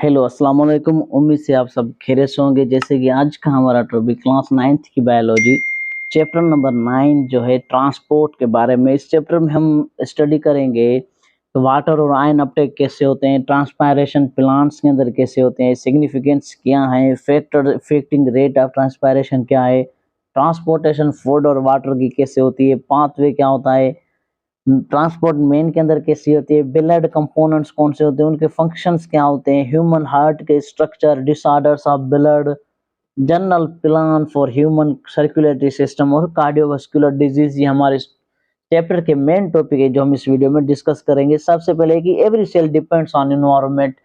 Hello अस्सलाम वालेकुम। उम्मीद से आप सब खैरियत से होंगे। जैसे कि आज का हमारा टॉपिक क्लास 9th की बायोलॉजी चैप्टर नंबर 9 जो है ट्रांसपोर्ट के बारे में। इस चैप्टर में हम स्टडी करेंगे तो वाटर और आयन अपटेक कैसे होते हैं, ट्रांसपायरेशन प्लांट्स के अंदर कैसे होते हैं, सिग्निफिकेंस क्या है, factor affecting rate of transpiration क्या है, ट्रांसपोर्टेशन फूड और वाटर की कैसे होती है, पाथवे क्या होता है, ट्रांसपोर्ट मेन के अंदर कैसी होती है, ब्लड कंपोनेंट्स कौन से होते हैं, उनके फंक्शंस क्या होते हैं, ह्यूमन हार्ट के structure, disorders of blood, general plan for human circulatory system और कार्डियोवास्कुलर डिजीज। ये हमारे चैप्टर के मेन टॉपिक है जो हम इस वीडियो में डिस्कस करेंगे। सबसे पहले कि every cell depends on environment.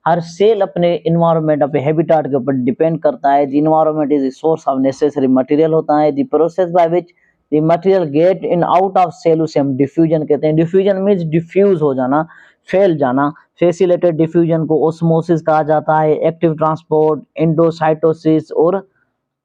हर सेल अपने इन्वायरमेंट, अपने हैबिटेट के ऊपर डिपेंड करता है। The environment is the source of necessary material होता है। The process by which the material get in out of cell उसे हम डिफ्यूजन कहते हैं। डिफ्यूजन मीन्स डिफ्यूज हो जाना, फैल जाना। फैसिलिटेटेड डिफ्यूजन को ओस्मोसिस कहा जाता है। एक्टिव ट्रांसपोर्ट एंडोसाइटोसिस और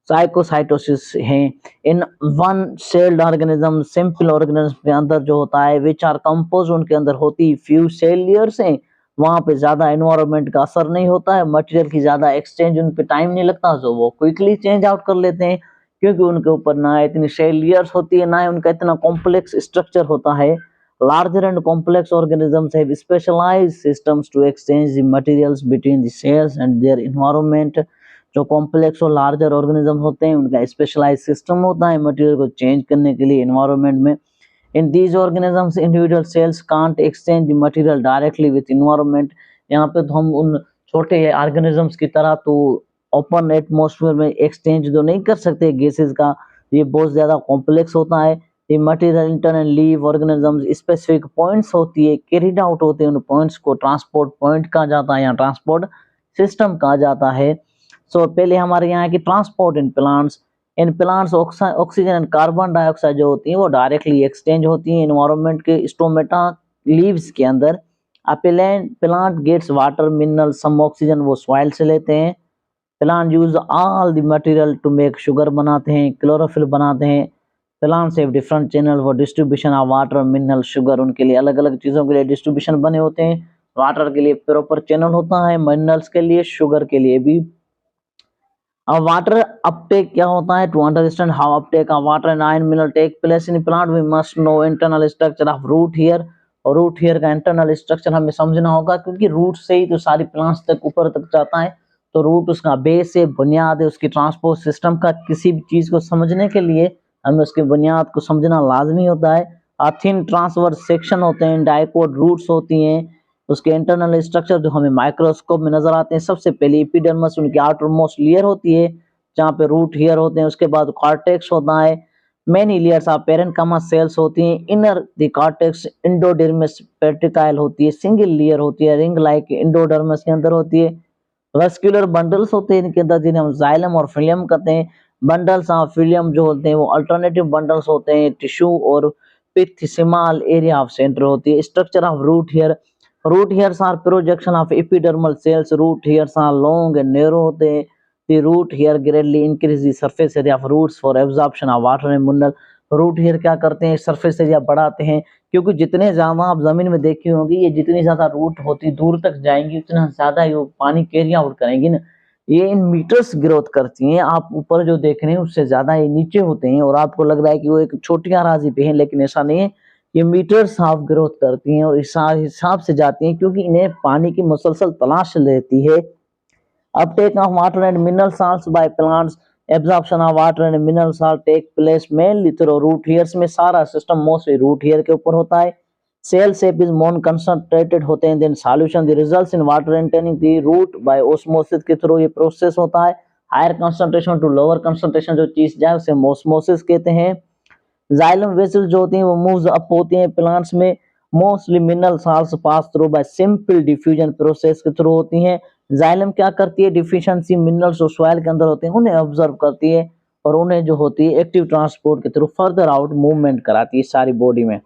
साइकोसाइटोसिस है। In one celled organism, simple organism के अंदर जो होता है विच आर कंपोज, उनके अंदर होती फ्यू सेल लेयर्स हैं। वहां पे ज्यादा एनवायरनमेंट का असर नहीं होता है, मटेरियल की ज्यादा एक्सचेंज उन पे टाइम नहीं लगता, सो वो क्विकली चेंज आउट कर लेते हैं क्योंकि उनके ऊपर ना इतनी सेल लेयर्स होती है, ना ही उनका इतना कॉम्प्लेक्स स्ट्रक्चर होता है। Larger and complex organisms have specialized systems to exchange the materials between the cells and their environment। जो कॉम्प्लेक्स और लार्जर ऑर्गेनिज्म होते हैं उनका स्पेशलाइज सिस्टम होता है मटेरियल को चेंज करने के लिए एनवायरनमेंट में। In these organisms individual cells can't exchange the material directly with environment. यहाँ पे तो हम उन छोटे ऑर्गेनिजम्स की तरह तो ओपन एटमॉस्फेयर में एक्सचेंज तो नहीं कर सकते गैसेस का, ये बहुत ज्यादा कॉम्प्लेक्स होता है। ये material inter and leave organisms specific points होती है, कैरिड आउट होते हैं, उन पॉइंट्स को ट्रांसपोर्ट पॉइंट कहा जाता है या ट्रांसपोर्ट सिस्टम कहा जाता है। सो पहले हमारे यहाँ की transport in plants oxygen and carbon dioxide जो होती है वो डायरेक्टली एक्सचेंज होती है एनवायरनमेंट के स्टोमेटा लीव्स के अंदर। Plant gets water mineral some oxygen वो सॉइल से लेते हैं। Plant use all the material to make sugar बनाते हैं, क्लोरोफिल बनाते हैं। Plants have different channel for distribution of water mineral sugar, उनके लिए अलग अलग चीजों के लिए डिस्ट्रीब्यूशन बने होते हैं। वाटर के लिए प्रॉपर चैनल होता है, मिनरल्स के लिए, शुगर के लिए भी। अब वाटर अपटेक क्या होता है? To understand how uptake of water and ion mineral take place in plant we must know internal structure of root hair. और रूट हेयर का इंटरनल स्ट्रक्चर हमें समझना होगा क्योंकि रूट से ही तो सारी प्लांट्स तक ऊपर तक जाता है। तो रूट उसका बेस है, बुनियाद है उसकी ट्रांसपोर्ट सिस्टम का। किसी भी चीज को समझने के लिए हमें उसकी बुनियाद को समझना लाजमी होता है। थिन ट्रांसवर्स सेक्शन होते हैं, डाइकोट रूट्स होती हैं, उसके इंटरनल स्ट्रक्चर जो हमें माइक्रोस्कोप में नजर आते हैं। सबसे पहले एपिडर्मिस उनकी आउटर मोस्ट लेयर होती है जहाँ पे रूट हेयर होते हैं। उसके बाद कॉर्टेक्स होता है, many layers of parenchyma cells होती हैं। Inner the cortex endodermis pericycle होती है, सिंगल लेयर होती है, रिंग लाइक एंडोडर्मिस के अंदर होती है। वस्कुलर बंडल्स होते हैं इनके अंदर जिन्हें हम जाइलम और फिलियम कहते हैं। बंडल्स ऑफ फिलियम जो होते हैं वो अल्टरनेटिव बंडल्स होते हैं, टिश्यू और pith small area of centre होती है। Structure of root hair, root hairs are projection of epidermal cells. Root hairs are long and narrow होते हैं। The root hair gradually increase the surface area of roots for absorption of water and mineral. Root hair क्या करते हैं? Surface area बढ़ाते हैं क्योंकि जितने ज्यादा आप जमीन में देखी होंगी ये जितनी ज्यादा रूट होती दूर तक जाएंगी उतना ज्यादा ये पानी कैरी आउट करेंगी ना। ये इन मीटर्स ग्रोथ करती हैं। आप ऊपर जो देख रहे हैं उससे ज्यादा ये नीचे होते हैं और आपको लग रहा है कि वो एक छोटी अराजी पे है, लेकिन ऐसा नहीं है। ये मीटर्स ऑफ ग्रोथ करती हैं और इस हिसाब से जाती हैं क्योंकि इन्हें पानी की मुसलसल तलाश लेती है। Uptake of water and mineral salts by plants, absorption of water and mineral salt take place mainly through root hairs में। सारा सिस्टम मोस्टली रूट हेयर के ऊपर होता है। Cell sap is more concentrated होते हैं than solution the results in water entering the root by osmosis के through ये प्रोसेस होता है। Higher concentration to lower concentration जो चीज जाए उसे ऑस्मोसिस कहते हैं। जाइलम वेसल जो होती हैं वो मूव्स अप होती हैं प्लांट्स में। Mostly mineral salts pass through bye simple diffusion process के थ्रू होती हैं। जाइलम क्या करती है? डिफिशिएंसी मिनरल्स जो सॉइल के अंदर होते हैं उन्हें ऑब्जर्व करती है और उन्हें जो होती है एक्टिव ट्रांसपोर्ट के थ्रू फर्दर आउट मूवमेंट कराती है सारी बॉडी में।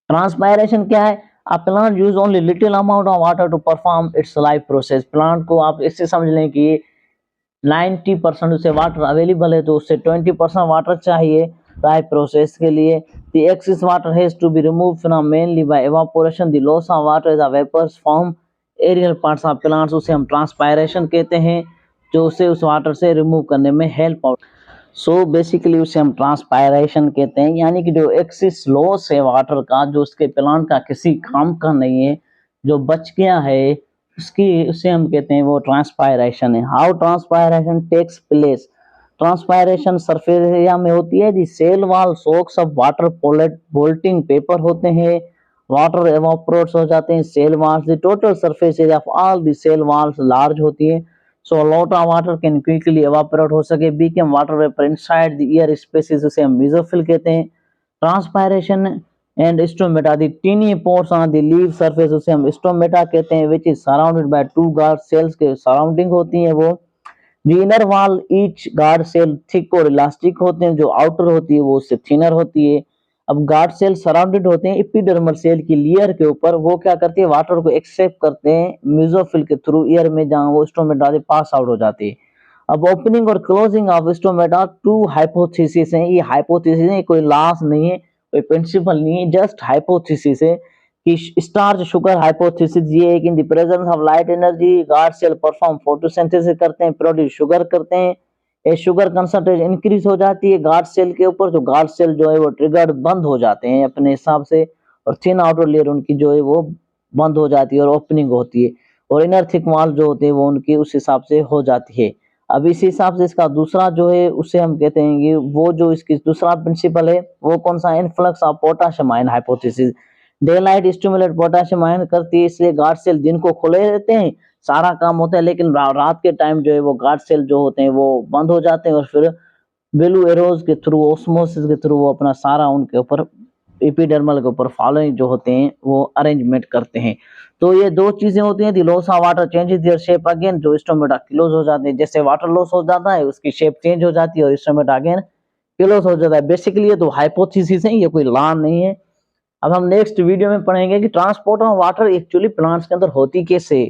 ट्रांसपायरेशन क्या है? A plant use only little amount of water to perform its life process. Plant को आप इससे समझ लें कि 90% उसे वाटर अवेलेबल है तो उससे 20% वाटर चाहिए लाइफ प्रोसेस के लिए। The excess water has to be removed from mainly by evaporation. The loss of water is a vapours form aerial parts of plants, उसे हम ट्रांसपायरेशन कहते हैं, जो उसे उस वाटर से रिमूव करने में हेल्प आउट। सो बेसिकली उसे हम ट्रांसपायरेशन कहते हैं, यानी कि जो एक्सिस लॉस है वाटर का, जो उसके प्लांट का किसी काम का नहीं है, जो बच गया है उसकी, उसे हम कहते हैं वो ट्रांसपायरेशन है। How transpiration takes place? Transpiration surface area में होती है। The cell wall soaks of water blotting paper होते हैं, वाटर एवापोरेट्स हो जाते हैं cell walls. The total surface area of all the cell walls large होती है, so lot of water can quickly evaporate हो सके, become water vapour inside the air spaces, उसे हम मेसोफिल कहते हैं। Transpiration and stomata, the tiny pores on the leaf surface, उसे हम स्टोमेटा कहते हैं, which is surrounded by two guard cells के सराउंडिंग होती है वो। The inner wall each guard cell thick और इलास्टिक होते हैं, जो आउटर होती है वो उससे थिनर होती है। अब गार्ड सेल सराउंडेड होते हैं एपिडर्मल सेल की लेयर के ऊपर, वो क्या करती है वाटर को एक्सेप्ट करते हैं मेसोफिल के थ्रू एयर में, जहां वो स्टोमेटा से पास आउट हो जाती है। अब ओपनिंग और closing of stomata two hypothesis है, ये हाइपोथेसिस है, कोई लॉस नहीं है, कोई प्रिंसिपल नहीं है, जस्ट हाइपोथेसिस है कि स्टार्च शुगर हाइपोथेसिस ये है कि in the presence of light energy guard cell perform photosynthesis करते हैं, प्रोड्यूस शुगर करते हैं, ये शुगर कंसंट्रेशन इंक्रीज हो जाती है गार्ड सेल के ऊपर, जो गार्ड सेल जो है वो ट्रिगर्ड बंद हो जाते हैं अपने हिसाब से, और थिन आउटर लेयर उनकी जो है वो बंद हो जाती है और ओपनिंग होती है, और इनर थिक वॉल जो होते हैं वो उनकी उस हिसाब से हो जाती है। अब इस हिसाब से इसका दूसरा जो है उसे हम कहते हैं कि वो जो इसकी दूसरा प्रिंसिपल है वो कौन सा, influx of potassium ion hypothesis. Day light stimulate potassium ion करती है, इसलिए गार्ड सेल दिन को खुले रहते हैं, सारा काम होता है, लेकिन रात के टाइम जो है वो गार्ड सेल जो होते हैं वो बंद हो जाते हैं, और फिर बेलू एरोज के थ्रू, ऑस्मोसिस के थ्रू वो अपना सारा उनके ऊपर एपिडर्मल के ऊपर फॉलोइंग जो होते हैं वो अरेंजमेंट करते हैं। तो ये दो चीजें होती हैं, the loss of water changes their shape again, जो स्टोमेटा क्लोज हो जाते हैं, जैसे वाटर लॉस हो जाता है उसकी शेप चेंज हो जाती है और स्टोमेटा अगेन क्लोज हो जाता है। बेसिकली ये तो हाइपोथेसिस है, ये कोई लॉ नहीं है। अब हम नेक्स्ट वीडियो में पढ़ेंगे कि transport of water actually plants के अंदर होती कैसे।